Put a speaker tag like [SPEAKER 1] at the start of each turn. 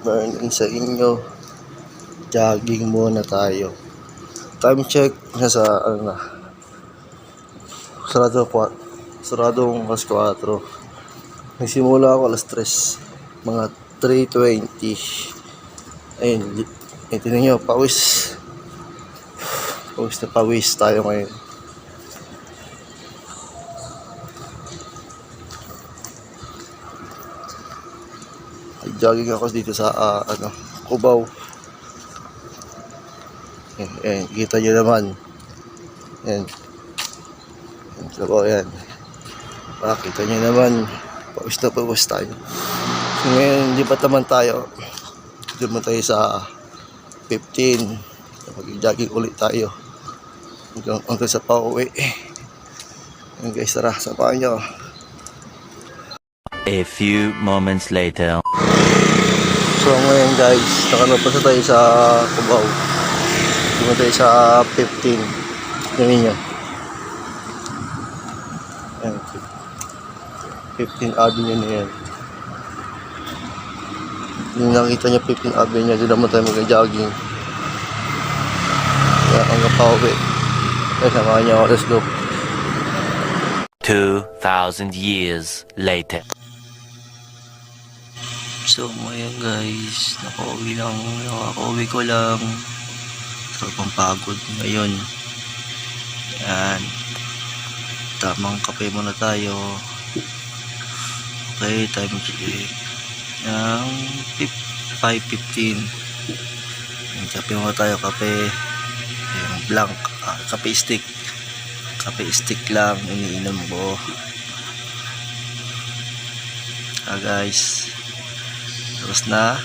[SPEAKER 1] morning sa inyo. Jogging muna tayo. Time check nasa ano na. Saradong alas 4. Nagsimula ako alas 3. Mga 3:20. Ayun, tingnan nyo, pawis. Pawis na pawis tayo ngayon. Jogging ako dito sa Cubao. Ayan, kita nyo naman. Ayan. So, ayan. Kita nyo naman. Pawis na pawis tayo. So, ngayon, lipat naman tayo. Doon tayo sa 15. Mag-jogging ulit tayo. Hanggang sa pauwi. Ayan guys, tara, samahan nyo.
[SPEAKER 2] A few moments later.
[SPEAKER 1] So ngayon guys, nakalabas na tayo sa Cubao. Dito tayo sa 15. Tingnan nyo. Ayan, 15 Avenue na yan. Yung nakita nyo 15 Avenue, doon naman tayo mag-jogging. Kaya hanggang pauwi. Kaya samahan nyo ako, let's go.
[SPEAKER 2] 2,000 years later.
[SPEAKER 1] So ngayon guys, nakauwi ko lang. Sobrang pagod ngayon. Yan. Tamang kape muna tayo. Okay, time check. Yang 5:15. Yung kape muna tayo, kape. Yung blank, kape stick. Kape stick lang iniinom ko. Guys. Tapos na.